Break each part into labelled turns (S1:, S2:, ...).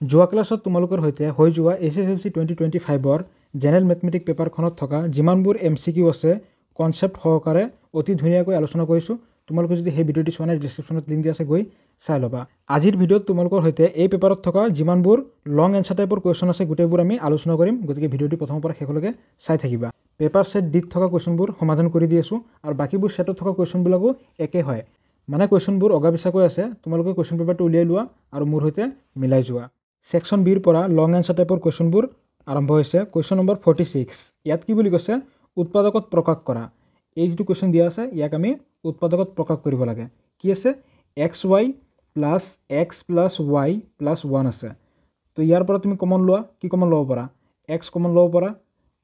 S1: যোৱা ক্লাছত তোমালোকৰ সৈতে হৈ যোৱা SSLC 2025ৰ জেনেৰেল মেথমেটিক পেপাৰখনত থকা যিমানবোৰ MCQ আছে কনচেপ্ট সহকাৰে অতি ধুনীয়াকৈ আলোচনা কৰিছোঁ। তোমালোকে যদি সেই ভিডিঅ'টি চোৱা নাই ডিছক্ৰিপশ্যনত লিংক দিয়া আছে, গৈ চাই ল'বা। আজিৰ ভিডিঅ'ত তোমালোকৰ সৈতে এই পেপাৰত থকা যিমানবোৰ লং এনচাৰ টাইপৰ কুৱেশ্যন আছে গোটেইবোৰ আমি আলোচনা কৰিম, গতিকে ভিডিঅ'টি প্ৰথমৰ পৰা শেষলৈকে চাই থাকিবা। পেপাৰ ছেট ডিত থকা কুৱেশ্যনবোৰ সমাধান কৰি দি আছোঁ আৰু বাকীবোৰ ছেটত থকা কুৱেশ্যনবিলাকো একে হয়, মানে কুৱেশ্যনবোৰ অগা পিছাকৈ আছে। তোমালোকে কুৱেশ্যন পেপাৰটো উলিয়াই লোৱা আৰু মোৰ সৈতে মিলাই যোৱা। ছেকশ্যন বিৰ পৰা লং এনচাৰ টাইপৰ কুৱেশ্যনবোৰ আৰম্ভ হৈছে। কুৱেশ্যন নম্বৰ 46, ইয়াত কি বুলি কৈছে, উৎপাদকত প্ৰকাশ কৰা। এই যিটো কুৱেশ্যন দিয়া আছে ইয়াক আমি উৎপাদকত প্ৰকাশ কৰিব লাগে। কি আছে, XY plus X plus Y plus 1 আছে। তো ইয়াৰ পৰা তুমি কমন লোৱা, কি কমন ল'ব পাৰা, X কমন ল'ব পাৰা,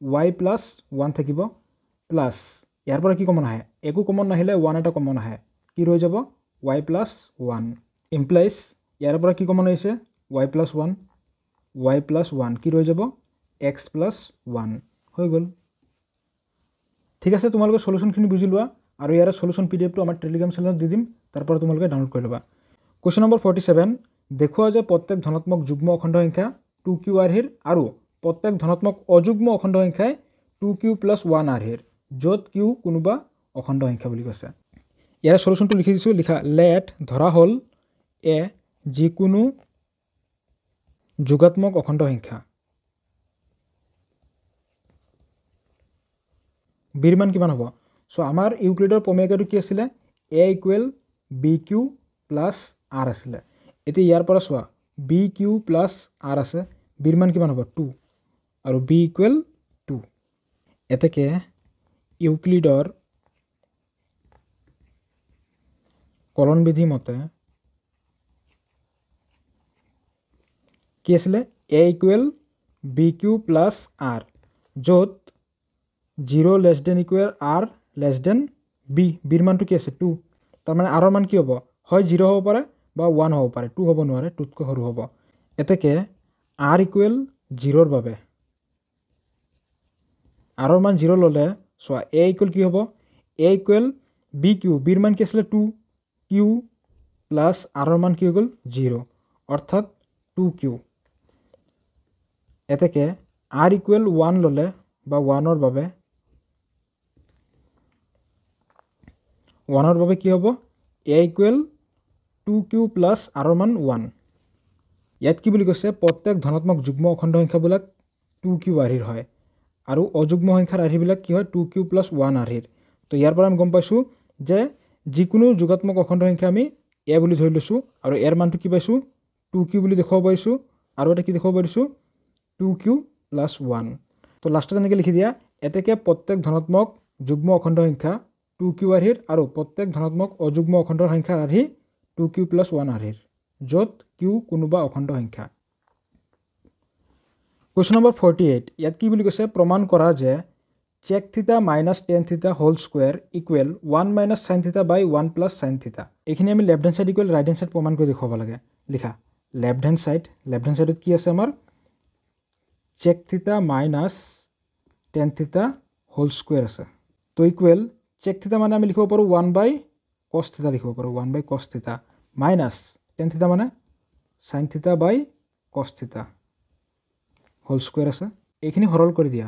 S1: Y প্লাছ 1 থাকিব, প্লাছ ইয়াৰ পৰা কি কমন আহে, একো কমন নাহিলে 1 এটা কমন আহে, কি ৰৈ যাব, Y প্লাছ 1 ইমপ্লাইজ ইয়াৰ পৰা কি কমন আহিছে, Y প্লাছ 1, Y প্লাছ 1 কি ৰৈ যাব, X প্লাছ 1 হৈ গ'ল। ঠিক আছে, তোমালোকে সলিউশ্যনখিনি বুজি লোৱা আৰু ইয়াৰ সলিউশ্যন PDFটো আমাৰ টেলিগ্ৰাম চেনেলত দি দিম, তাৰ পৰা তোমালোকে ডাউনলোড কৰি ল'বা। কুৱেশ্যন নম্বৰ 47, দেখুওৱা যে প্ৰত্যেক ধনাত্মক যুগ্ম অখণ্ড সংখ্যা 2Q আৰ্হিৰ আৰু প্ৰত্যেক ধনাত্মক অযুগ্ম অখণ্ড সংখ্যাই 2Q প্লাছ 1 আৰ্হিৰ, য'ত Q কোনোবা অখণ্ড সংখ্যা বুলি কৈছে। ইয়াৰ সলিউশ্যনটো লিখি দিছোঁ, লিখা, লেট ধৰা হ'ল এ যিকোনো যোগাত্মক অখণ্ড সংখ্যা বিৰ মান কিমান হ'ব। চ' আমাৰ ইউক্লিডৰ প্ৰমেয়টো কি আছিলে, A = BQ প্লাছ R আছিলে। এতিয়া ইয়াৰ পৰা চোৱা, BQ প্লাছ R আছে, বিৰ মান কিমান হ'ব, 2 আৰু B = 2। এতেকে ইউক্লিডৰ কলন বিধি মতে কি আছিলে, A = BQ প্লাছ R, য'ত 0 <= R <= B, বিৰ মানটো কি আছে, 2। তাৰমানে আৰৰ মান কি হ'ব, হয় 0 হ'ব পাৰে বা 1 হ'ব পাৰে, 2 হ'ব নোৱাৰে, 2তকৈ সৰু হ'ব। এতেকে R = 0ৰ বাবে আৰৰ মান 0 ল'লে চোৱা, A = কি হ'ব, A = BQ, বিৰ মান কি আছিলে, 2Q প্লাছ আৰৰ মান কি হৈ গ'ল, 0, অৰ্থাৎ 2Q। এতেকে R = 1 ল'লে বা 1ৰ বাবে কি হ'ব, A = 2Q প্লাছ আৰৰ মান 1। ইয়াত কি বুলি কৈছে, প্ৰত্যেক ধনাত্মক যুগ্ম অখণ্ড সংখ্যাবিলাক 2Q আৰ্হিৰ হয় আৰু অযুগ্ম সংখ্যাৰ আৰ্হিবিলাক কি হয়, 2Q প্লাছ 1 আৰ্হিৰ। তো ইয়াৰ পৰা আমি গম পাইছোঁ যে যিকোনো যোগাত্মক অখণ্ড সংখ্যা আমি A বুলি ধৰি লৈছোঁ আৰু ইয়াৰ মানটো কি পাইছোঁ, 2Q বুলি দেখুৱাব পাৰিছোঁ, আৰু এটা কি দেখুৱাব পাৰিছোঁ, 2Q প্লাছ 1। তো লাষ্টত এনেকৈ লিখি দিয়া, এতেকে প্ৰত্যেক ধনাত্মক যুগ্ম অখণ্ড সংখ্যা 2Q আৰ্হিৰ আৰু প্ৰত্যেক ধনাত্মক অযুগ্ম অখণ্ড সংখ্যাৰ আৰ্হি 2Q প্লাছ 1 আৰ্হিৰ, য'ত Q কোনোবা অখণ্ড সংখ্যা। কুৱেশ্যন নম্বৰ 48, ইয়াত কি বুলি কৈছে, প্ৰমাণ কৰা যে sec theta minus tan theta whole square equal 1 - sin থিটা বাই 1 + sin থিটা। এইখিনি আমি left hand side equal right hand side প্ৰমাণ কৰি দেখুৱাব লাগে। লিখা, লেফ্ট হেণ্ড চাইডত কি আছে আমাৰ, sec theta minus tan theta whole square আছে। তো ইকুৱেল চেক থিটা মানে আমি লিখিব পাৰোঁ 1/cos থিটা লিখিব পাৰোঁ, 1/cos থিটা, মাইনাছ টেন থিটা মানে sin থিটা বাই cos থিটা হোল স্কুৱেৰ আছে। এইখিনি সৰল কৰি দিয়া,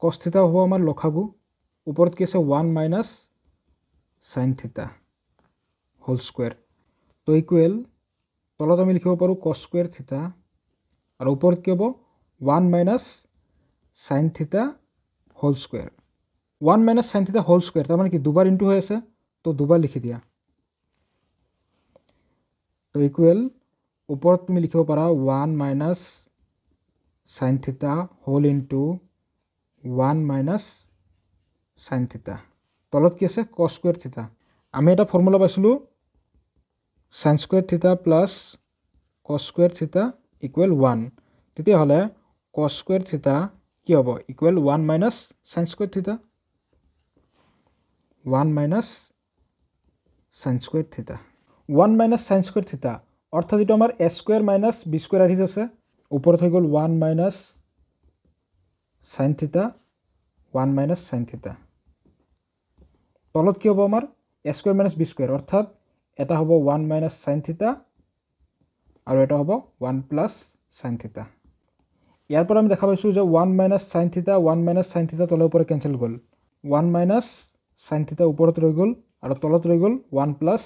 S1: cos থিটা হ'ব আমাৰ লসাগু, ওপৰত কি আছে 1 - sin থিটা হোল স্কুৱেৰ। তো ইকুৱেল তলত আমি লিখিব পাৰোঁ cos স্কুৱেৰ থিটা আৰু ওপৰত কি হ'ব 1 - sin থিটা হোল স্কুৱেৰ। 1 - sin থিটা হোল স্কুৱেৰ তাৰমানে কি, দুবাৰ ইনটু হৈ আছে, তো দুবাৰ লিখি দিয়া। তো ইকুৱেল ওপৰত তুমি লিখিব পাৰা 1 - sin থিটা হোল ইনটু 1 - sin থিটা, তলত কি আছে cos স্কুৱেৰ থিটা। আমি এটা ফৰ্মুলা পাইছিলোঁ, sin স্কুৱেৰ থিটা প্লাছ cos স্কুৱেৰ থিটা ইকুৱেল 1। তেতিয়াহ'লে cos স্কুৱেৰ থিটা কি হ'ব, ইকুৱেল 1 - sin স্কুৱেৰ থিটা, 1 - sin স্কুৱেৰ থিটা, 1 - sin স্কুৱেৰ থিটা, অৰ্থাৎ এইটো আমাৰ A square minus B square আৰ্হিত আছে। ওপৰত হৈ গ'ল 1 - sin থিটা, 1 - sin থিটা, তলত কি হ'ব আমাৰ A square minus B square, অৰ্থাৎ এটা হ'ব 1 - sin থিটা আৰু এটা হ'ব 1 প্লাছ সাইন থিটা। ইয়াৰ পৰা আমি দেখা পাইছোঁ যে 1 minus sine theta 1 minus sine theta তলৰ ওপৰত কেঞ্চেল গ'ল। 1 মাইনাছ সাইন থিটা ওপৰত ৰৈ গ'ল আৰু তলত ৰৈ গ'ল 1 প্লাছ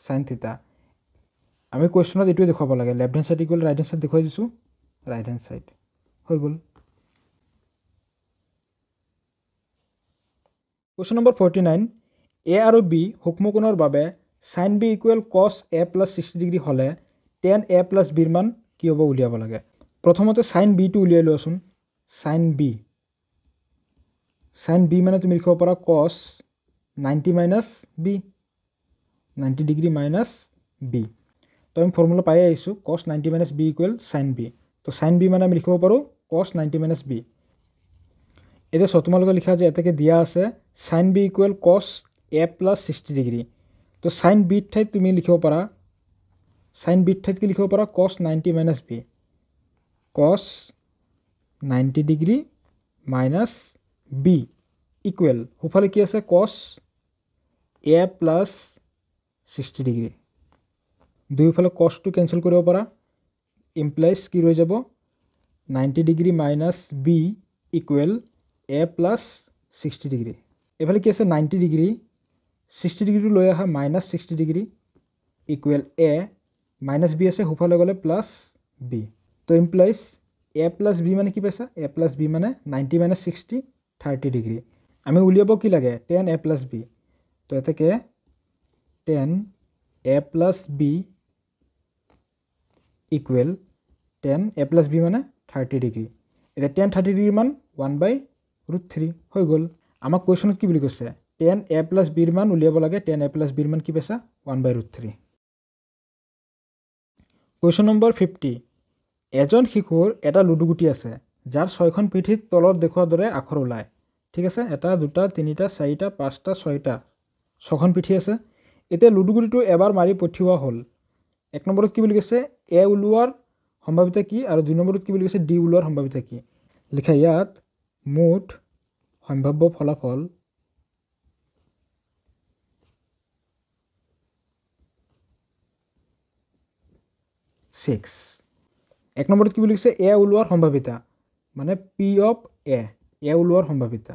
S1: সাইন থিটা। আমি কুৱেশ্যনত এইটোৱে দেখুৱাব লাগে, left hand side equal right hand side দেখুৱাই দিছোঁ, ৰাইট হেণ্ড সাইড হৈ গ'ল। কুৱেশ্যন নম্বৰ 49, এ আৰু বি সূক্ষ্মকোণৰ বাবে সাইন বি ইকুৱেল কছ এ প্লাছ 60 ডিগ্ৰী হ'লে টেন এ প্লাছ বিৰ মান কি হ'ব উলিয়াব লাগে। প্ৰথমতে সাইন বিটো উলিয়াই লোৱাচোন। সাইন বি মানে তুমি লিখিব পাৰা cos 90 minus B, 90 degree minus B. তো আমি ফৰ্মুলা পাই আহিছোঁ cos 90 minus B equal sine B. তো সাইন বি মানে আমি লিখিব পাৰোঁ কছ 90 মাইনাছ বি। এতিয়া চোৱা তোমালোকে লিখা যে এটাকে দিয়া আছে সাইন বি ইকুৱেল কছ এ প্লাছ 60 ডিগ্ৰী। তো সাইন বিৰ ঠাইত তুমি লিখিব পাৰা, সাইন বিৰ ঠাইত কি লিখিব পাৰা কছ 90 মাইনাছ বি, কছ 90 ডিগ্ৰী মাইনাছ বি ইকুৱেল সোঁফালে কি আছে কছ এ প্লাছ 60 ডিগ্ৰী। দুয়োফালে কছটো কেঞ্চেল কৰিব পাৰা, ইমপ্লাইজ কি ৰৈ যাব 90 degree minus B equal A plus 60 degree. এইফালে কি আছে 90 ডিগ্ৰী 60 ডিগ্ৰীটো লৈ আহা মাইনাছ 60 ডিগ্ৰী ইকুৱেল এ, মাইনাছ বি আছে সোঁফালে গ'লে প্লাছ বি। তো ইমপ্লাইজ এ প্লাছ বি মানে কি পাইছা, এ প্লাছ বি মানে 90 মাইনাছ 60 30 ডিগ্ৰী। আমি উলিয়াব কি লাগে টেন এ প্লাছ বি। তো এতেকে tan A plus B equal tan A plus B মানে 30 ডিগ্ৰী। এতিয়া টেন 30 ডিগ্ৰী মান 1/√3 হৈ গ'ল। আমাক কুৱেশ্যনত কি বুলি কৈছে টেন এ প্লাছ বিৰ মান উলিয়াব লাগে, টেন এ প্লাছ বিৰ মান কি পাইছা 1/√3। কুৱেশ্যন নম্বৰ 50, এজন শিশুৰ এটা লুডু গুটি আছে যাৰ 6খন পিঠিত তলত দেখুওৱাৰ দৰে আখৰ ওলায়। ঠিক আছে, 1 2 3 4 5 6টা 6খন পিঠি আছে। এতিয়া লুডু গুটিটো এবাৰ মাৰি পঠিওৱা হ'ল। 1 নম্বৰত কি বুলি কৈছে এ ওলোৱাৰ সম্ভাৱিতা কি আৰু 2 নম্বৰত কি বুলি কৈছে ডি ওলোৱাৰ সম্ভাৱিতা কি। লিখা ইয়াত মুঠ সম্ভাৱ্য ফলাফল ছিক্স। 1 নম্বৰত কি বুলি কৈছে এ ওলোৱাৰ সম্ভাৱিতা মানে পি অফ এ ওলোৱাৰ সম্ভাৱিতা।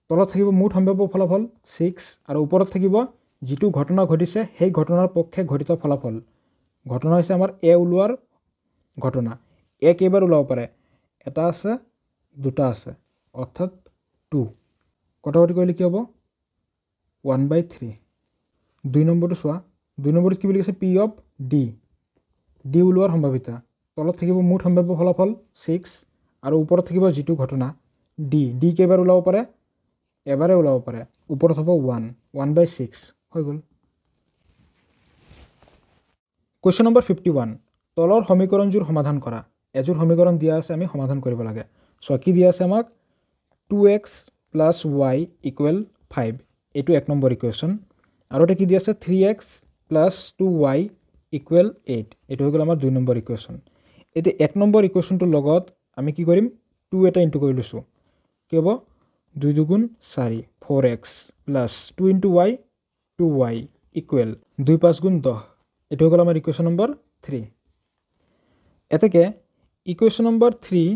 S1: তলত থাকিব মুঠ সম্ভাৱ্য ফলাফল 6 আৰু ওপৰত থাকিব যিটো ঘটনা ঘটিছে সেই ঘটনাৰ পক্ষে ঘটিত ফলাফল। ঘটনা হৈছে আমাৰ এ ওলোৱাৰ ঘটনা। এ কেইবাৰ ওলাব পাৰে, এটা আছে 2টা আছে অৰ্থাৎ 2। কটাকটি কৰিলে কি হ'ব 1/3। 2 নম্বৰটো চোৱা, 2 নম্বৰত কি বুলি কৈছে পি অফ ডি ওলোৱাৰ সম্ভাৱিতা। তলত থাকিব মুঠ সম্ভাৱ্য ফলাফল 6 আৰু ওপৰত থাকিব যিটো ঘটনা ডি কেইবাৰ ওলাব পাৰে, এবাৰে ওলাব পাৰে, ওপৰত হ'ব 1/6 হৈ গ'ল। কুৱেশ্যন নম্বৰ 51, তলৰ সমীকৰণযোৰ সমাধান কৰা। এযোৰ সমীকৰণ দিয়া আছে আমি সমাধান কৰিব লাগে। চ' কি দিয়া আছে আমাক 2x প্লাছ y ইকুৱেল 5, এইটো 1 নম্বৰ ইকুৱেশ্যন। আৰু এটা কি দিয়া আছে 3x প্লাছ 2y ইকুৱেল 8, এইটো হৈ গ'ল আমাৰ 2 নম্বৰ ইকুৱেশ্যন। এতিয়া 1 নম্বৰ ইকুৱেশ্যনটোৰ লগত আমি কি কৰিম 2 এটা ইনটু কৰি লৈছোঁ, কি হ'ব 2 2 4 4x plus 2 into y 2y equal 2 5 10, এইটো হৈ গ'ল আমাৰ ইকুৱেশ্যন নম্বৰ 3। এতেকে equation number 3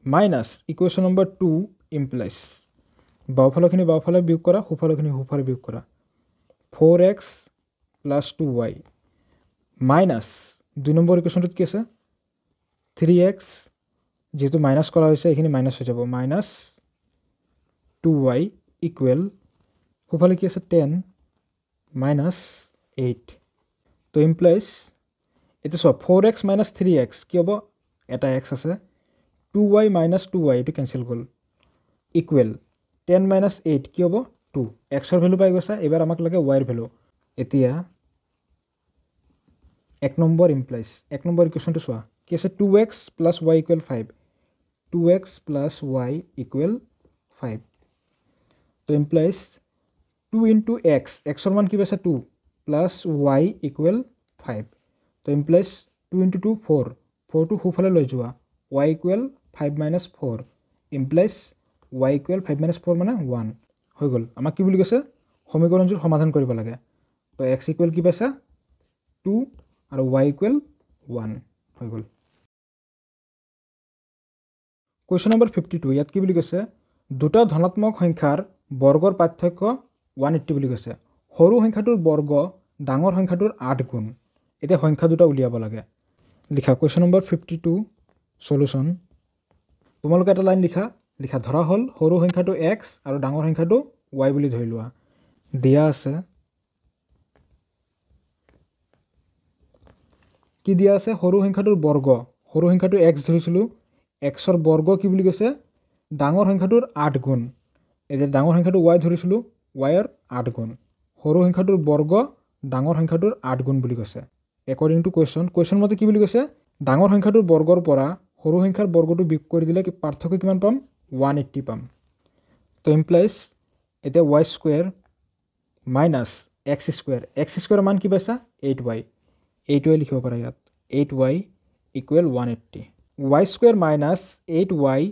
S1: minus equation number 2 implies বাওঁফালৰখিনি বাওঁফালে বিয়োগ কৰা, সোঁফালৰখিনি সোঁফালে বিয়োগ কৰা 4x plus 2y minus 2 number ইকুৱেশ্যনটোত কি আছে 3x, যিহেতু মাইনাছ কৰা হৈছে এইখিনি মাইনাছ হৈ যাব, মাইনাছ 2y ইকুৱেল সোঁফালে কি আছে 10 মাইনাছ 8। তো ইমপ্লাইজ এতিয়া চোৱা 4x মাইনাছ 3x কি হ'ব, এটা x আছে, 2y মাইনাছ 2y এইটো কেঞ্চেল গ'ল ইকুৱেল 10 মাইনাছ 8 কি হ'ব 2। এক্সৰ ভেলু পাই গৈছা, এইবাৰ আমাক লাগে ৱাইৰ ভেলু। এতিয়া 1 নম্বৰ ইমপ্লাইজ 1 নম্বৰ ইকুৱেশ্যনটো চোৱা কি আছে 2x plus y equal 5, 2x plus y equal 5। তো ইমপ্লাইজ 2 ইনটু এক্সৰ মান কি পাইছে 2 প্লাছ y ইকুৱেল 5। তো ইমপ্লাইজ 2 ইনটু 2 4টো সোঁফালে লৈ যোৱা y equal 5 minus 4 implies y equal 5 minus 4 মানে 1 হৈ গ'ল। আমাক কি বুলি কৈছে সমীকৰণযোৰ সমাধান কৰিব লাগে। তো x ইকুৱেল কি পাইছা 2 আৰু y ইকুৱেল 1। হৈ গ'ল। কুৱেশ্যন নম্বৰ 52 ইয়াত কি বুলি কৈছে দুটা ধনাত্মক সংখ্যাৰ বৰ্গৰ পাৰ্থক্য 180 বুলি কৈছে। সৰু সংখ্যাটোৰ বৰ্গ ডাঙৰ সংখ্যাটোৰ 8 গুণ। এতিয়া সংখ্যা দুটা উলিয়াব লাগে। লিখা কুৱেশ্যন নম্বৰ 52 সলিউশ্যন। তোমালোকে এটা লাইন লিখা ধৰা হ'ল সৰু সংখ্যাটো x আৰু ডাঙৰ সংখ্যাটো y বুলি ধৰি লোৱা। দিয়া আছে কি দিয়া আছে সৰু সংখ্যাটোৰ বৰ্গ সৰু সংখ্যাটো x ধৰিছিলোঁ xৰ বৰ্গ কি বুলি কৈছে ডাঙৰ সংখ্যাটোৰ 8 গুণ। এই যে ডাঙৰ সংখ্যাটো y ধৰিছিলোঁ yৰ 8 গুণ। সৰু সংখ্যাটোৰ বৰ্গ ডাঙৰ সংখ্যাটোৰ 8 গুণ বুলি কৈছে। একৰ্ডিং টু কুৱেশ্যন মতে কি বুলি কৈছে ডাঙৰ সংখ্যাটোৰ বৰ্গৰ পৰা সৰু সংখ্যাৰ বৰ্গটো বিয়োগ কৰি দিলে পাৰ্থক্য কিমান পাম 180 পাম। তো ইমপ্লাইজ এতিয়া y square minus x square মান কি পাইছা 8y 8y লিখিব পাৰা ইয়াত 8y equal 180 y square minus 8y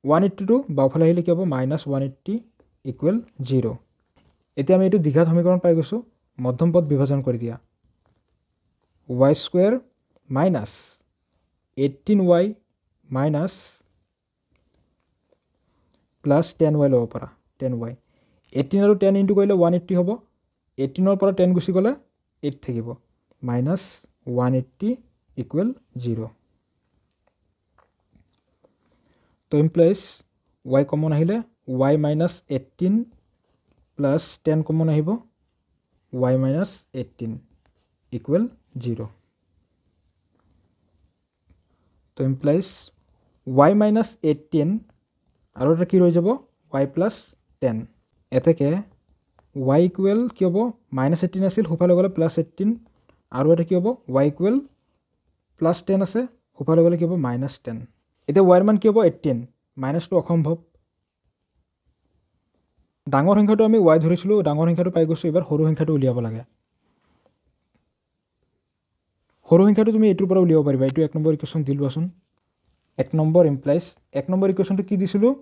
S1: 180টো বাওঁফালে আহিলে কি হ'ব মাইনাছ 180 ইকুৱেল 0। এতিয়া আমি এইটো দ্বিঘাত সমীকৰণ পাই গৈছোঁ মধ্যম পদ বিভাজন কৰি দিয়া y square minus 18y minus plus 10y ল'ব পাৰা 10y 18 আৰু 10 ইনটু কৰিলে 180 হ'ব 18ৰ পৰা 10 গুচি গ'লে 8 থাকিব মাইনাছ 180 ইকুৱেল 0। তো ইমপ্লাইজ y কমন আহিলে y মাইনাছ 18 প্লাছ 10 কমন আহিব y মাইনাছ 18 ইকুৱেল 0। তো ইমপ্লাইজ y মাইনাছ 18 আৰু এটা কি ৰৈ যাব y প্লাছ 10 এতেকে y ইকুৱেল কি হ'ব মাইনাছ 18 আছিল সোঁফালে গ'লে প্লাছ 18 আৰু এটা কি হ'ব y ইকুৱেল প্লাছ 10 আছে সোঁফালে গ'লে কি হ'ব মাইনাছ 10। এতিয়া y ৰ মান কি হ'ব 18 মাইনাছটো অসম্ভৱ। ডাঙৰ সংখ্যাটো আমি y ধৰিছিলোঁ ডাঙৰ সংখ্যাটো পাই গৈছোঁ এবাৰ সৰু সংখ্যাটো উলিয়াব লাগে। সৰু সংখ্যাটো তুমি এইটোৰ পৰা উলিয়াব পাৰিবা এইটো 1 নম্বৰ ইকুৱেশ্যন দি লোৱাচোন 1 নম্বৰ ইমপ্লাইজ 1 নম্বৰ ইকুৱেশ্যনটো কি দিছিলোঁ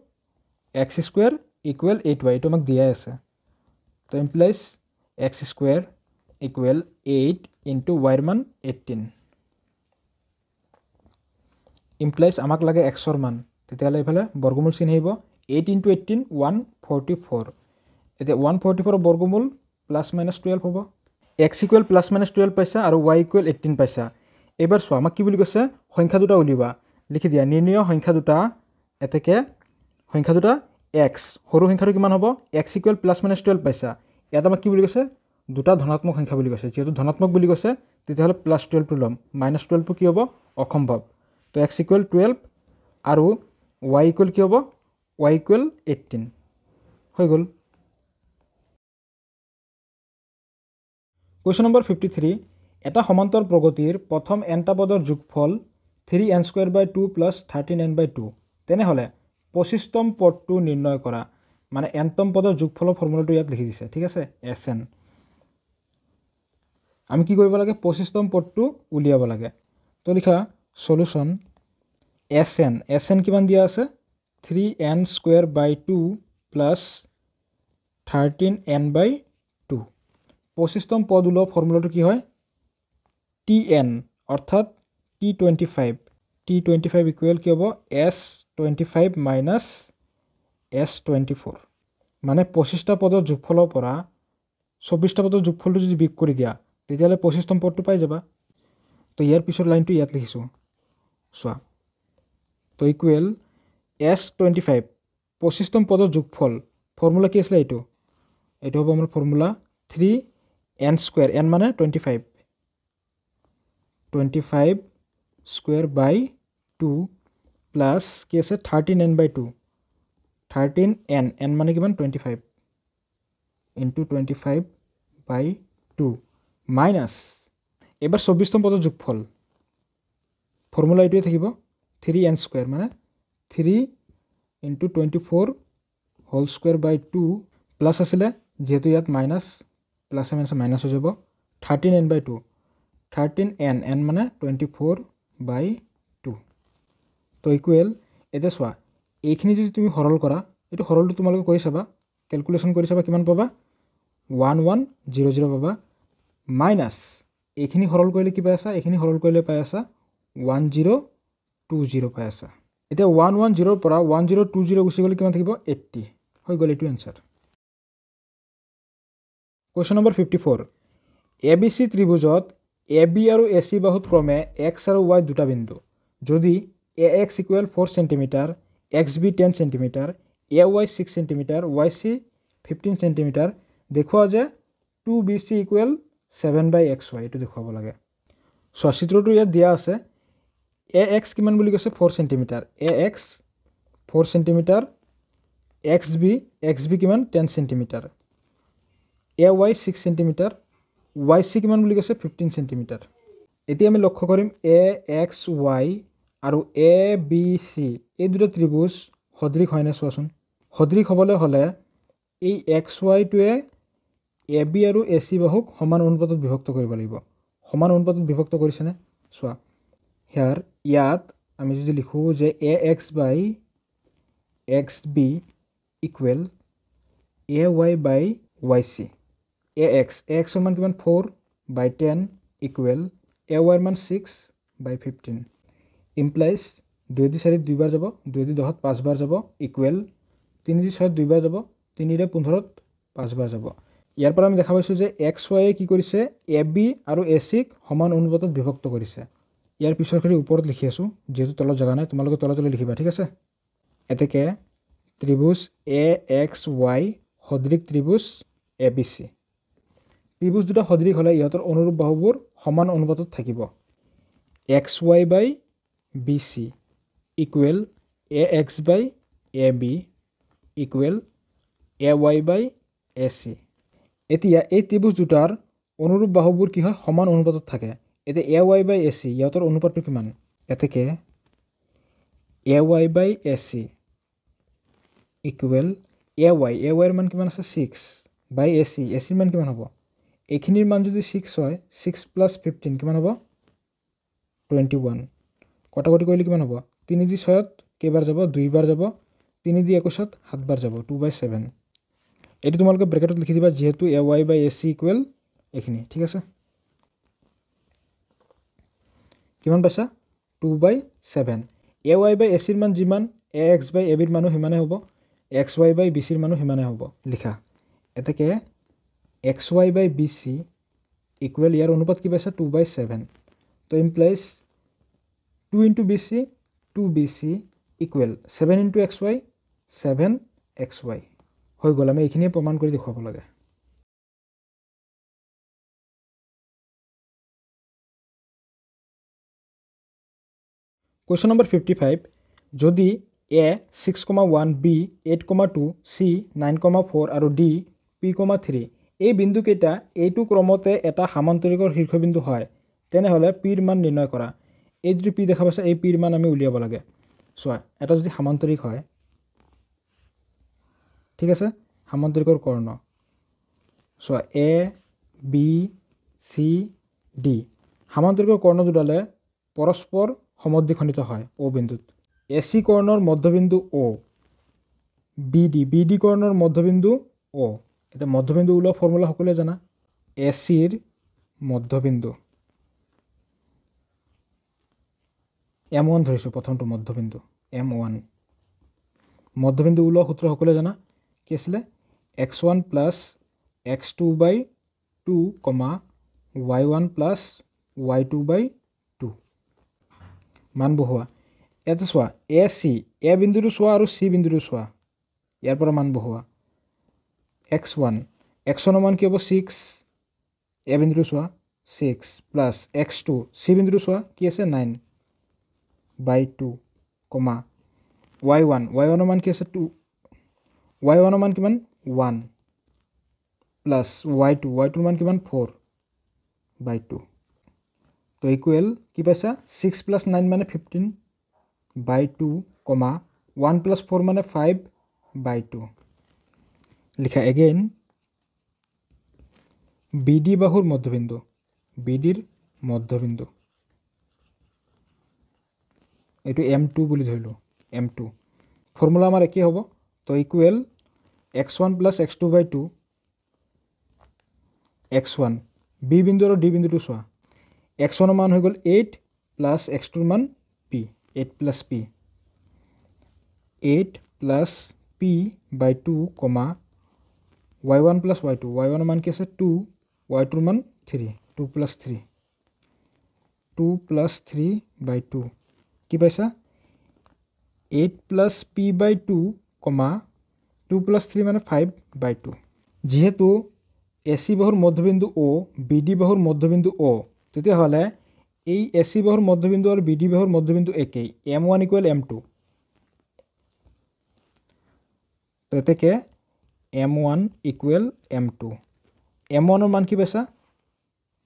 S1: x স্কুৱেৰ ইকুৱেল 8y এইটো আমাক দিয়াই আছে। তো implies x square equal 8 into y ৰ মান 18 ইমপ্লাইজ আমাক লাগে xৰ মান তেতিয়াহ'লে এইফালে বৰ্গমূল চিন আহিব 8 ইনটু 18 144 এতিয়া 144ৰ বৰ্গমূল প্লাছ মাইনাছ 12 হ'ব x ইকুৱেল প্লাছ মাইনাছ 12 পাইছা আৰু y ইকুৱেল 18 পাইছা। এইবাৰ চোৱা আমাক কি বুলি কৈছে সংখ্যা দুটা উলিওৱা লিখি দিয়া নিৰ্ণয় সংখ্যা দুটা এতেকে সংখ্যা দুটা x সৰু সংখ্যাটো কিমান হ'ব x ইকুৱেল প্লাছ মাইনাছ 12 পাইছা ইয়াত আমাক কি বুলি কৈছে দুটা ধনাত্মক সংখ্যা বুলি কৈছে যেহেতু ধনাত্মক বুলি কৈছে তেতিয়াহ'লে প্লাছ 12টো ল'ম মাইনাছ 12টো কি হ'ব অসম্ভৱ। তো x ইকুৱেল 12 আৰু y ইকুৱেল কি হ'ব y ইকুৱেল 18 হৈ গ'ল। কুৱেশ্যন নম্বৰ 53 এটা সমান্তৰ প্ৰগতিৰ প্ৰথম nটা পদৰ যোগফল 3n² / 2 প্লাছ 13n/2 তেনেহ'লে 25তম পদটো নিৰ্ণয় কৰা মানে nতম পদৰ যোগফলৰ ফৰ্মুলাটো ইয়াত লিখি দিছে ঠিক আছে Sn। আমি কি কৰিব লাগে 25তম পদটো উলিয়াব লাগে। তো লিখা সলিউশ্যন Sn কিমান দিয়া আছে 3n² / 2 প্লাছ 13n/2 25তম পদ ওলোৱা ফৰ্মুলাটো কি হয় Tn অৰ্থাৎ T25 ইকুৱেল কি হ'ব S25 মাইনাছ S24 মানে 25টা পদৰ যোগফলৰ পৰা 24টা পদৰ যোগফলটো যদি বিয়োগ কৰি দিয়া তেতিয়াহ'লে 25তম পদটো পাই যাবা। তো ইয়াৰ পিছৰ লাইনটো ইয়াত লিখিছোঁ চোৱা তো ইকুৱেল S25 25তম পদৰ যোগফল ফৰ্মুলা কি আছিলে এইটো হ'ব আমাৰ ফৰ্মুলা 3n² n মানে 25 স্কুৱেৰ বাই 2 প্লাছ কি আছে 13n/2 13n মানে কিমান 25 ইনটু 25/2 মাইনাছ এবাৰ 24তম পদৰ যোগফল ফৰ্মুলা এইটোৱে থাকিব 3n² মানে 3 ইনটু 24 হোল স্কুৱেৰ বাই 2 প্লাছ আছিলে যেহেতু ইয়াত মাইনাছ প্লাছ মাইনাছ হৈ যাব 13n/2 13n মানে 24/2 তো ইকুৱেল এতিয়া চোৱা এইখিনি যদি তুমি সৰল কৰা এইটো সৰলটো তোমালোকে কৰি চাবা কেলকুলেশ্যন কৰি চাবা কিমান পাবা 1100 পাবা মাইনাছ এইখিনি সৰল কৰিলে কি পাই আছা এইখিনি সৰল কৰিলে পাই আছা 1020 পাই আছা এতিয়া 110 পৰা 1020 গুচি গ'লে কিমান থাকিব 80 হৈ গ'ল এইটো answer question number 54 ABC ত্ৰিভুজত AB আৰু AC বাহুত ক্ৰমে x আৰু y দুটা বিন্দু যদি AX = 4 cm XB 10 cm AY 6 cm YC 15 cm দেখুৱা যে 2BC = 7/xy এটো দেখুৱাব লাগে সো চিত্ৰটো ইয়াত দিয়া আছে AX কিমান বুলি কৈছে 4 cm AX 4 cm XB কিমান 10 cm AY 6 cm YC কিমান বুলি কৈছে 15 cm এতিয়া আমি লক্ষ্য কৰিম AXY আৰু ABC এই দুটা ত্ৰিভুজ সদৃশ হয় না চোৱাচোন সদৃশ হ'বলৈ হলে এই XY টোৱে AB আৰু AC বাহুক সমান অনুপাতত বিভক্ত কৰিব লাগিব সমান অনুপাতত বিভক্ত কৰিছে নে চোৱা হিয়াৰ ইয়াত আমি যদি লিখো যে AX/XB = AY/YC AX ৰ মান কিমান 4/10 = AY ৰ মান 6/15 implies 2 দি 4 দুইবাৰ যাব 2 দি 10 পাঁচবাৰ যাব ইকুৱেল 3 দি 6 দুইবাৰ যাব 3 দি 15 পাঁচবাৰ যাব ইয়াৰ পৰা আমি দেখা পাইছো যে XY এ কি কৰিছে AB আৰু AC ক সমান অনুপাতত বিভক্ত কৰিছে ইয়াৰ পিছৰখিনি ওপৰত লিখি আছো যেহেতু তলত জাগা নাই তোমালোকে তলত লিখিবা ঠিক আছে এতেকে ত্ৰিভুজ AXY সদৃশ ত্ৰিভুজ ABC ত্ৰিভুজ দুটা সদৃশ হলে ইহতৰ অনুৰূপ বাহুবোৰ সমান অনুপাতত থাকিব XY/BC = AX/AB = AY/AC এতিয়া এই ত্ৰিভুজ দুটাৰ অনুৰূপ বাহুবোৰ কি হয় সমান অনুপাতত থাকে এতিয়া AY/AC ইহতৰ অনুপাতটো কিমান এতেকে AY/AC = AY ৰ মান কিমান আছে 6/AC AC ৰ মান কিমান হ'ব এইখিনিৰ মান যদি 6 হয় 6 + 15 কিমান হ'ব 21 কটাকটি কৰিলে কিমান হ'ব 3 দি 6 কেইবাৰ যাব দুইবাৰ যাব 3 দি 21 সাতবাৰ যাব 2/7 এটো তোমালোকে ব্ৰেকেটত লিখি দিবা যেহেতু AY/AC = এইখিনি ঠিক আছে কিমান পাইছা 2/7 AY/AC ৰ মান যিমান AX/AB ৰ মানো হিমানে হ'ব XY/BC ৰ মানো হিমানে হ'ব লিখা এতেকে XY/BC = ইয়াৰ অনুপাত কি পাইছা 2/7 তো implies 2 * BC 2BC = 7 * XY 7XY হৈ গ'ল আমি এইখিনি প্ৰমাণ কৰি দেখুৱাব লাগে কোৱেশ্চন নম্বৰ 55 যদি A 6,1 B 8,2 C 9,4 আৰু D P,3 এই বিন্দু কেইটা এইটো ক্ৰমতে এটা সামান্তৰিকৰ শীৰ্ষবিন্দু হয় তেনেহলে P ৰ মান নিৰ্ণয় কৰা এই যদি P দেখা পাইছা এই P ৰ মান আমি উলিয়াব লাগে চোৱা এটা যদি সামান্তৰিক হয় ঠিক আছে সামান্তৰিকৰ কৰ্ণ চোৱা A B C D সামান্তৰিকৰ কৰ্ণ দুডালে পৰস্পৰ সমদ্বিখণ্ডিত হয় O বিন্দুত AC কৰ্ণৰ মধ্যবিন্দু O BD কৰ্ণৰ মধ্যবিন্দু O এটা মধ্যবিন্দু ওলোৱা ফৰ্মুলা সকলোৱে জানা AC ৰ মধ্যবিন্দু M1 ধৰিছো প্ৰথমটো মধ্যবিন্দু M1 মধ্যবিন্দু ওলোৱা সূত্ৰ সকলোৱে জানা কি আছিল x1 + x2/2, y1 + y2/2 মান বহোৱা এটা চোৱা AC A বিন্দুটো চোৱা আৰু C বিন্দুটো চোৱা ইয়াৰ পৰা মান বহোৱা x1 ৰ মান কি হ'ব 6 A বিন্দুটো চোৱা 6 + x2 C বিন্দুটো চোৱা কি আছে 9/2, y1 ৰ মান কি আছে 2 y1 ৰ মান কিমান 1 প্লাস y2 ৰ মান কিমান 4/2 তো ইকুৱেল কি পাইছা 6 + 9 মানে 15/2, 1 + 4 মানে 5/2 লিখা এগেইন BD বাহুৰ মধ্যবিন্দু BD ৰ মধ্যবিন্দু এটো M2 বুলি ধৰিলো M2 ফৰ্মুলা আমাৰ কি হ'ব তো equal x1 + x2/2 x1 B বিন্দু আৰু D বিন্দুটো চোৱা x1 ৰ মান হৈ গ'ল 8 প্লাছ x2 ৰ মান p 8 plus p 8 plus p বাই 2 কমা y1 প্লাছ y2 y1 ৰ মান কি আছে 2 y2 ৰ মান 3 2 প্লাছ 3 2 প্লাছ 3 বাই 2 কি পাইছা 8 প্লাছ p বাই 2 কমা 2 প্লাছ 3 মানে 5 বাই 2 যেহেতু AC বাহুৰ মধ্যবিন্দু O BD বাহুৰ মধ্যবিন্দু O তেতিয়াহ'লে এই AC বাহুৰ মধ্যবিন্দু আৰু BD বাহুৰ মধ্যবিন্দু একেই M1 equal M2 তেতেকে M1 equal M2 M1 ৰ মান কি পাইছা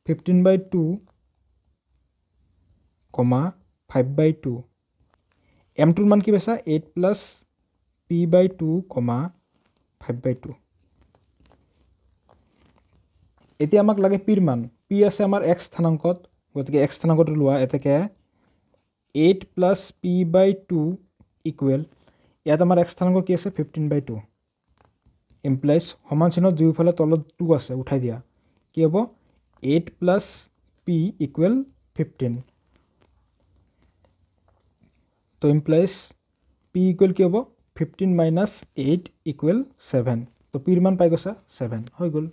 S1: 15 বাই 2 কমা 5 বাই 2 M2 ৰ মান কি পাইছা 8 প্লাছ p বাই 2 কমা 5 বাই 2 এতিয়া আমাক লাগে p ৰ মান p আছে আমাৰ x স্থানাংকত গতিকে x স্থানাংকটো লোৱা এতেকে 8 প্লাছ p বাই 2 ইকুৱেল ইয়াত আমাৰ x স্থানাংক কি আছে 15 বাই 2 ইমপ্লাইজ সমান চিহ্ন দুয়োফালে তলত 2 আছে উঠাই দিয়া কি হ'ব 8 প্লাছ p ইকুৱেল 15 তো ইমপ্লাইজ p ইকুৱেল কি হ'ব 15 মাইনাছ 8 ইকুৱেল 7 তো p ৰ মান পাই গৈছা 7 হৈ গ'ল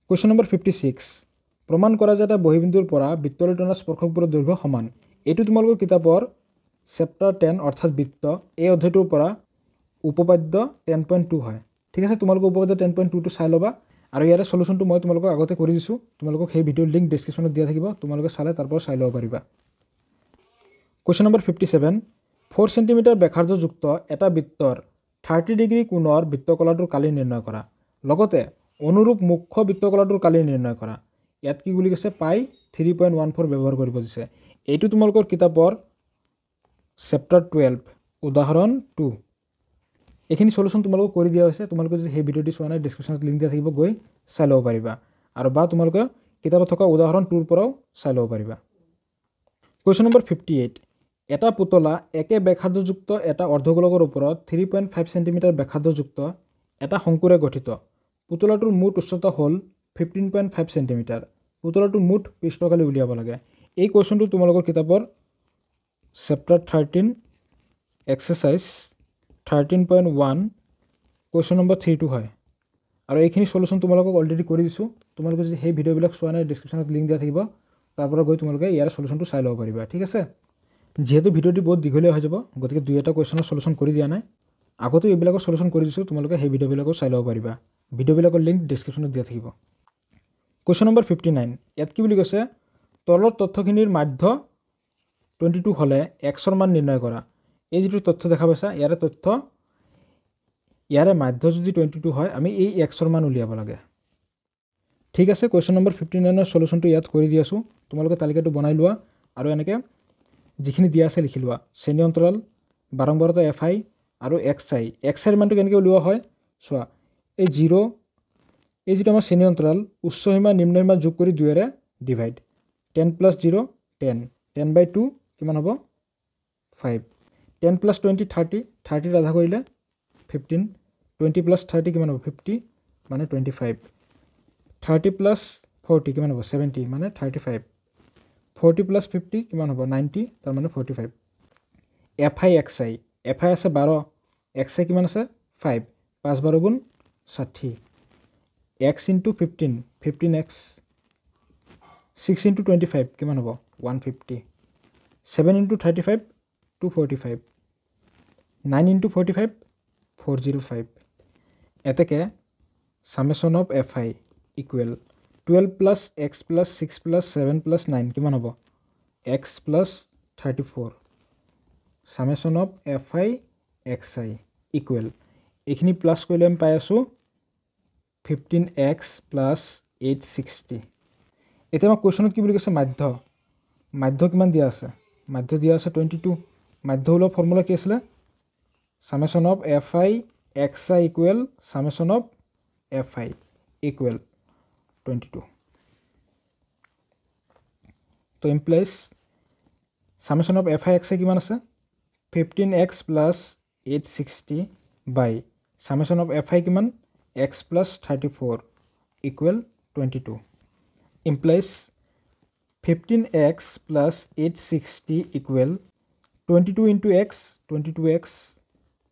S1: Question number 56 প্ৰমাণ কৰা যে এটা বহিবিন্দুৰ পৰা বৃত্তলৈ টনা স্পৰ্শকবোৰৰ দৈৰ্ঘ্য সমান এটো তোমালোকৰ কিতাপৰ চেপ্টাৰ 10 অৰ্থাৎ বৃত্ত এই অধ্যায়টোৰ পৰা উপপাদ্য 10.2 হয় ঠিক আছে তোমালোকৰ উপপাদ্য 10.2 টো চাই লবা আৰু ইয়াৰ সলিউশনটো মই তোমালোকক আগতে কৰি দিছো তোমালোকক সেই ভিডিঅ'ৰ লিংক ডেসক্ৰিপচনত দিয়া থাকিব তোমালোকে চালে তাৰ পৰা চাই লব পাৰিবা Question number 57 4 cm ব্যাসাৰ্ধযুক্ত এটা বৃত্তৰ 30 ডিগ্ৰী কোণৰ বৃত্তকলাটোৰ কালি নিৰ্ণয় কৰা লগতে অনুৰূপ মুখ্য বৃত্তকলাটোৰ কালি নিৰ্ণয় কৰা ইয়াত কি বুলি কৈছে পাই 3.14 ব্যৱহাৰ কৰিব দিছে এইটো তোমালোকৰ কিতাপৰ চেপ্টাৰ 12 উদাহৰণ 2 এখিনি সলিউশন তোমালোকক কৰি দিয়া হৈছে তোমালোকে যদি এই ভিডিঅ'টি চোৱা নাই ডেসক্ৰিপচনত লিংক দিয়া থাকিব গৈ চাই লব পাৰিবা আৰু বা তোমালোকে কিতাপত থকা উদাহৰণ 2 ৰ পৰাও চাই লব পাৰিবা Question number 58 এটা পুতলা একে ব্যাসাৰ্ধযুক্ত এটা অৰ্ধগোলকৰ ওপৰত 3.5 cm ব্যাসাৰ্ধযুক্ত এটা শংকুৰে গঠিত পুতলাটোৰ মুঠ উচ্চতা হ'ল 15.5 cm পুতলাটোৰ মুঠ পৃষ্ঠকালি উলিয়াব লাগে এই কোৱেশ্চনটো তোমালোকৰ কিতাপৰ চেপ্টাৰ 13 এক্সাৰসাইজ 13.1 কোৱেশ্চন নম্বৰ 3 টো হয় আৰু এইখিনি সলিউশন তোমালোকক অলৰেডি কৰি দিছো তোমালোকে যদি এই ভিডিঅ'বিলাক চোৱা নাই ডেসক্ৰিপচনত লিংক দিয়া থাকিব তাৰ পৰা গৈ তোমালোকে ইয়াৰ সলিউশনটো চাই লব পাৰিবা ঠিক আছে যেহেতু ভিডিঅ'টি বহুত দীঘলীয়া হৈ যাব গতিকে দুই এটা কোৱেশ্চনৰ সলিউশন কৰি দিয়া নাই আগতে এইবিলাকৰ সলিউশন কৰি দিছো তোমালোকে এই ভিডিঅ'বিলাকো চাই লব পাৰিবা ভিডিঅ'বিলাকৰ লিংক ডেসক্ৰিপচনত দিয়া থাকিব Question number 59 ইয়াত কি বুলি কৈছে তলৰ তথ্যখিনিৰ মাধ্য 22 হলে x ৰ মান নিৰ্ণয় কৰা এই যেটো তথ্য দেখা পাইছা ইয়াৰে তথ্য ইয়াৰে মাধ্য যদি 22 হয় আমি এই x ৰ মান উলিয়াব লাগে ঠিক আছে Question number 59 ৰ সলিউশনটো ইয়াত কৰি দি আছো তোমালোকে তালিকাটো বনাই লোৱা আৰু এনেকে যিখিনি দিয়া আছে লিখি লোৱা শ্ৰেণী অন্তৰাল বাৰম্বাৰতা fi আৰু xi xi ৰ মানটো কেনেকৈ উলিওৱা হয় চোৱা এই 0 এই যেটো আমাৰ শ্ৰেণী অন্তৰাল উচ্চ সীমা নিম্ন সীমা যোগ কৰি 2 এৰে ডিভাইড 10 + 0 10 10/2 কিমান হ'ব 5 10 + 20 30 30 আধা কৰিলে 15 20 + 30 কিমান হ'ব 50 মানে 25 30 + 40 কিমান হ'ব 70 মানে 35 40 + 50 কিমান হ'ব 90 তাৰ মানে 45 fi xi fi আছে 12 xi কিমান আছে 5 5 12 গুণ 60 x into 15 15x 6 into 25 কিমান হ'ব 150 7 into 35 245 9 into 45 405 এতেকে summation of fi equal 12 plus x plus 6 plus 7 plus 9 কিমান হ'ব x plus 34 summation of fi xi equal এইখিনি প্লাস কৰিলে আমি পাই আছো 15x plus 860 এতিয়া আমাৰ কোৱেশ্চনত কি বুলি কৈছে মাধ্য কিমান দিয়া আছে মাধ্য দিয়া আছে 22 মাধ্য হল ফৰ্মুলা কি আছিল summation of fi xi equal summation of fi equal 22 তো implies summation of fi xi কিমান আছে 15x plus 860 by summation of fi কিমান x plus 34 equal 22 implies 15x plus 860 equal 22 into x 22x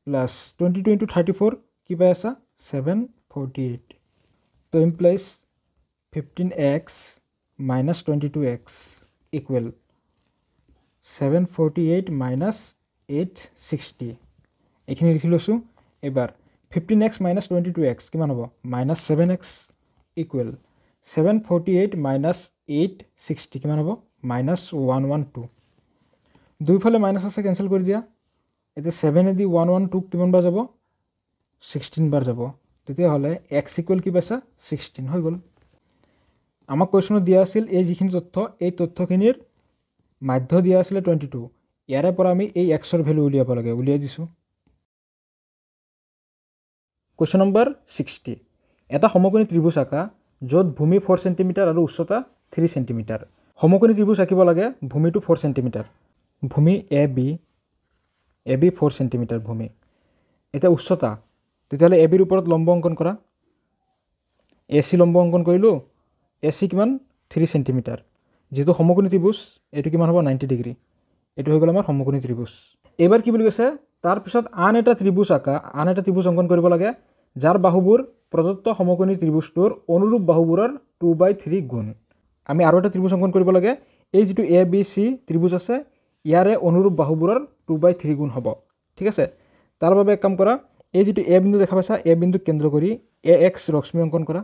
S1: plus 22 into 34 কি পাই আছা 748 তো implies 15x minus 22x equal 748 minus 860 এইখিনি লিখি লৈছো এবাৰ 15x minus 22x কিমান হ'ব minus 7x equal 748 minus 860 কিমান হ'ব minus 112 দুইফালে মাইনাস আছে ক্যান্সেল কৰি দিয়া এতে 7 এদি 112 কিমান বাৰ যাব 16 বাৰ যাব তেতিয়া হলে x ইকুয়াল কি পাইছা 16 হৈ গল আমাক কোৱেশ্চনত দিয়া আছিল এই যিখিনি তথ্য এই তথ্যখিনিৰ মাধ্য দিয়া আছিল 22 ইয়াৰে পৰা আমি এই x ৰ ভ্যালু উলিয়াব লাগে উলিয়াই দিছো কোৱেশ্চন নম্বৰ 60 এটা সমকোণী ত্ৰিভুজ আঁকা য'ত ভূমি 4 সেমি আৰু উচ্চতা 3 সেমি সমকোণী ত্ৰিভুজ আঁকিব লাগে ভূমিটো 4 সেমি ভূমি AB 4 সেমি ভূমি এটা উচ্চতা তেতিয়ালে AB ৰ ওপৰত লম্ব অঙ্কন কৰা AC লম্ব অঙ্কন কৰিলো AC কিমান 3 সেমি যেটো সমকোণী ত্ৰিভুজ এটো কিমান হ'ব 90 ডিগ্ৰী এটো হৈ গল আমাৰ সমকোণী ত্ৰিভুজ এবাৰ কি বুলি কৈছে তাৰ পিছত আন এটা ত্ৰিভুজ আঁকা আন এটা ত্ৰিভুজ অঙ্কন কৰিব লাগে যাৰ বাহুবোৰ প্ৰদত্ত সমকোণী ত্ৰিভুজটোৰ অনুৰূপ বাহুবোৰৰ 2/3 গুণ আমি আৰু এটা ত্ৰিভুজ অঙ্কন কৰিব লাগে এই যেটো ABC ত্ৰিভুজ আছে ইয়াৰে অনুৰূপ বাহুবোৰৰ 2/3 গুণ হ'ব ঠিক আছে তাৰ বাবে কাম কৰা এই যেটো A বিন্দু দেখা পাইছা A বিন্দু কেন্দ্ৰ কৰি AX ৰশ্মি অঙ্কন কৰা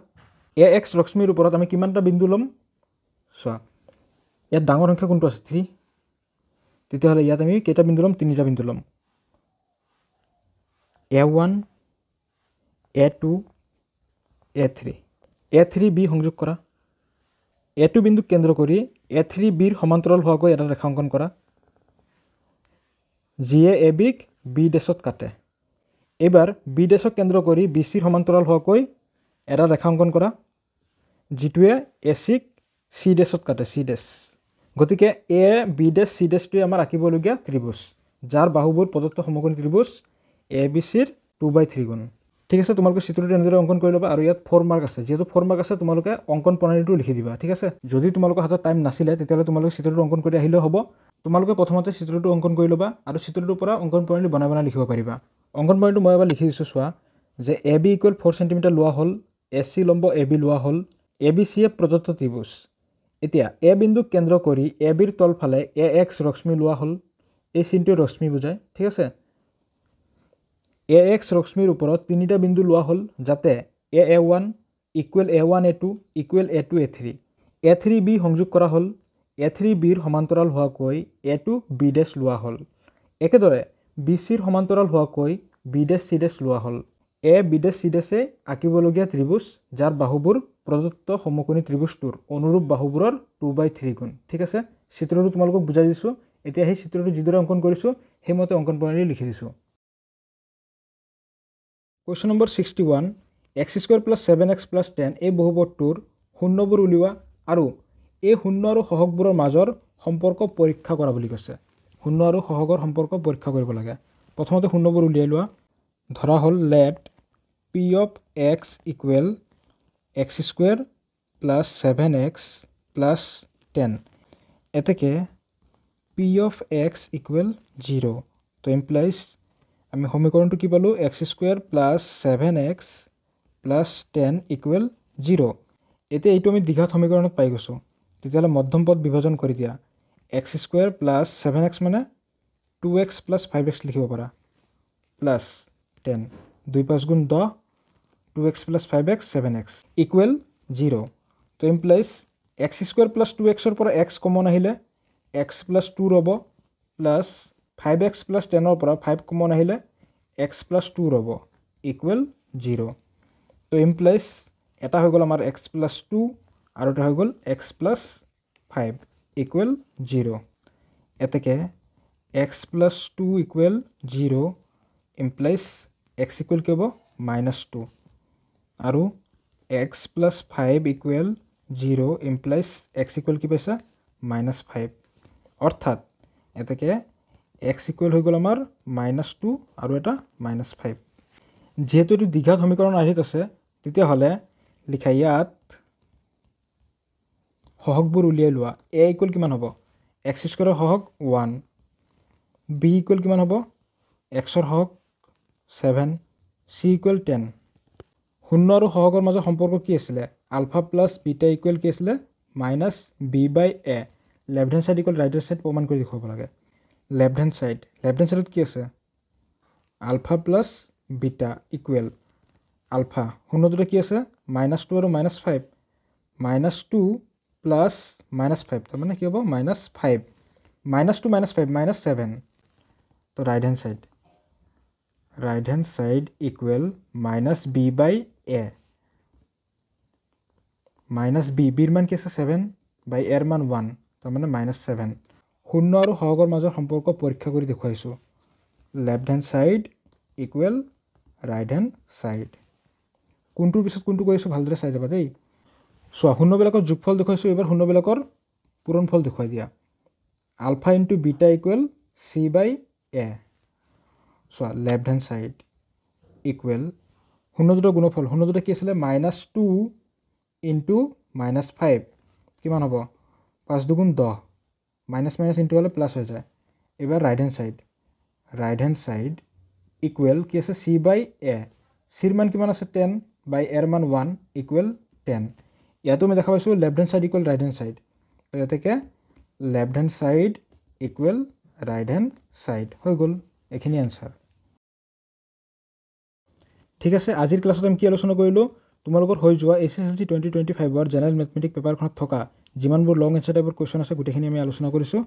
S1: AX ৰশ্মিৰ ওপৰত আমি কিমানটা বিন্দু লম সোৱা ইয়াত ডাঙৰ সংখ্যা কোনটো আছে 3 তেতিয়া হলে ইয়াত আমি কেইটা বিন্দু লম তিনিটা বিন্দু লম A1 A2 A3 A3B সংযোগ কৰা A2 বিন্দু কেন্দ্ৰ কৰি A3B ৰ সমান্তৰাল হোৱাকৈ এটা ৰেখা অঙ্কন কৰা যিয়ে AB ক B ডেশত কাটে এবাৰ B ডেশক কেন্দ্ৰ কৰি BC ৰ সমান্তৰাল হোৱাকৈ এটা ৰেখা অঙ্কন কৰা যিটোৱে AC ক C ডেশত কাটে C ডেশ গতিকে A B ডেশ C ডেশটো আমাৰ আঁকিবলগীয়া ত্ৰিভুজ যাৰ বাহুবোৰ প্ৰদত্ত সমকোণী ত্ৰিভুজ ABC ৰ 2/3 গুণ ঠিক আছে তোমালোকে চিত্ৰটো এনেদৰে অঙ্কন কৰি লবা আৰু ইয়াত 4 মাৰ্ক আছে যেহেতু 4 মাৰ্ক আছে তোমালোকে অঙ্কন প্ৰণালীটো লিখি দিবা ঠিক আছে যদি তোমালোকৰ হাতত টাইম নাছিলে তেতিয়ালে তোমালোকে চিত্ৰটো অঙ্কন কৰি আহিলে হ'ব তোমালোকে প্ৰথমতে চিত্ৰটো অঙ্কন কৰি লবা আৰু চিত্ৰটোৰ পৰা অঙ্কন প্ৰণালী বনাই লিখিব পাৰিবা অঙ্কন প্ৰণালীটো মই এবাৰ লিখি দিছো সোৱা যে AB 4 সেমি লোৱা হল AC লম্ব AB লোৱা হল ABC এ প্ৰদত্ত ত্ৰিভুজ এতিয়া A বিন্দুক কেন্দ্ৰ কৰি AB ৰ তলফালে AX ৰশ্মি লোৱা হল এই চিনটো ৰশ্মি বুজায় ঠিক আছে AX ৰশ্মিৰ ওপৰত তিনিটা বিন্দু লোৱা হল যাতে A1 equal A1 A2 equal A2 A3 A3B সংযোগ কৰা হল A3B ৰ সমান্তৰাল হোৱাকৈ A2 B ডেশ লোৱা হল একেদৰে BC ৰ সমান্তৰাল হোৱাকৈ B ডেশ C ডেশ লোৱা হল A B ডেশ C ডেশে আঁকিবলগীয়া ত্ৰিভুজ যাৰ বাহুবোৰ প্ৰদত্ত সমকোণী ত্ৰিভুজটোৰ অনুৰূপ বাহুবোৰৰ 2/3 গুণ ঠিক আছে চিত্ৰটো তোমালোকক বুজাই দিছো এতিয়া এই চিত্ৰটো যিদৰে অঙ্কন কৰিছো হেমতে অঙ্কন প্ৰণালী লিখি দিছো Question number 61 x square plus 7x plus 10 এই বহুপদটোৰ শূন্যবোৰ উলিওৱা আৰু এই শূন্য আৰু সহগবোৰৰ মাজৰ সম্পৰ্ক পৰীক্ষা কৰা বুলি কৈছে শূন্য আৰু সহগৰ সম্পৰ্ক পৰীক্ষা কৰিব লাগে প্ৰথমতে শূন্যবোৰ উলিয়াই লোৱা ধৰা হল let p of x equal x square plus 7x plus 10 এতেকে p of x equal 0 তো implies আমি সমীকৰণটো কি পালো x square plus 7x plus 10 equal 0 এতে এইটো আমি দ্বিঘাত সমীকৰণত পাই গৈছো তেতিয়ালে মধ্যম পদ বিভাজন কৰি দিয়া x square plus 7x মানে 2x plus 5x লিখিব পাৰা plus 10 2 5 গুণ 10 2x plus 5x 7x equal 0 তো implies x square plus 2x ৰ পৰা x কমন আহিলে x plus 2 ৰব plus 5x plus 10 ৰ পৰা 5 কমন আহিলে x plus 2 ৰব equal 0 তো implies এটা হৈ গল আমাৰ x plus 2 আৰু এটা হৈ গল x plus 5 equal 0 এতেকে x plus 2 equal 0 implies x equal কি হ'ব -2 আৰু x plus 5 equal 0 implies x equal কি পাইছা -5 অৰ্থাৎ এতেকে x equal হৈ গল আমাৰ -2 আৰু এটা -5 যেহেতু এটো দ্বিঘাত সমীকৰণ আহিত আছে তেতিয়া হলে লিখা ইয়াত সহগবোৰ উলিয়াই লোৱা a ইকুৱেল কিমান হ'ব x স্কোৱাৰৰ সহগ 1 b ইকুৱেল কিমান হ'ব x ৰ সহগ 7 c ইকুৱেল 10 শূন্য আৰু সহগৰ মাজৰ সম্পৰ্ক কি আছিলে আলফা প্লাছ বিটা ইকুৱেল কি আছিলে minus b by a left hand side equal right hand side প্ৰমাণ কৰি দেখুৱাব লাগে লেফ্ট হেণ্ড সাইডত কি আছে alpha plus beta equal alpha শূন্যটোতে কি আছে -2 আৰু -5 -2 প্লাছ -5 তাৰমানে কি হ'ব -5 -2 -5 -7 তো right hand side equal -b by a -b ৰ মান কি আছে 7 বাই a ৰ মান 1 তাৰমানে -7 শূন্য আৰু সহগৰ মাজৰ সম্পৰ্ক পৰীক্ষা কৰি দেখুৱাইছোঁ left hand side equal right hand side কোনটোৰ পিছত কোনটো কৰিছোঁ ভালদৰে চাই যাবা দেই চোৱা শূন্যবিলাকৰ যোগফল দেখুৱাইছোঁ এবাৰ শূন্যবিলাকৰ পূৰণফল দেখুৱাই দিয়া alpha into beta equal C by A চোৱা লেফ্ট হেণ্ড সাইড ইকুৱেল শূন্যটোৰ গুণফল শূন্যটোতে কি আছিলে -2 ইনটু -5 কিমান হ'ব 5 দুগুণ 10 মাইনাছ মাইনাছ ইনটু হ'লে প্লাছ হৈ যায় এবাৰ ৰাইট হেণ্ড সাইড ইকুৱেল কি আছে চি বাই এ চিৰ মান কিমান আছে 10 বাই এৰ মান 1 ইকুৱেল 10 ইয়াতো আমি দেখা পাইছোঁ left hand side equal right hand side ইয়াতে left hand side equal right hand side হৈ গ'ল এইখিনি এনচাৰ ঠিক আছে আজিৰ ক্লাছত আমি কি আলোচনা কৰিলোঁ তোমালোকৰ হৈ যোৱা SSLC 2025ৰ জেনেৰেল মেথমেটিক পেপাৰখনত থকা যিমানবোৰ লং এনচাৰ টাইপৰ কুৱেশ্যন আছে গোটেইখিনি আমি আলোচনা কৰিছোঁ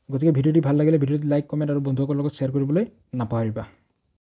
S1: গতিকে ভিডিঅ'টি ভাল লাগিলে ভিডিঅ'টি লাইক কমেণ্ট আৰু বন্ধুসকলৰ লগত শ্বেয়াৰ কৰিবলৈ নাপাহৰিবা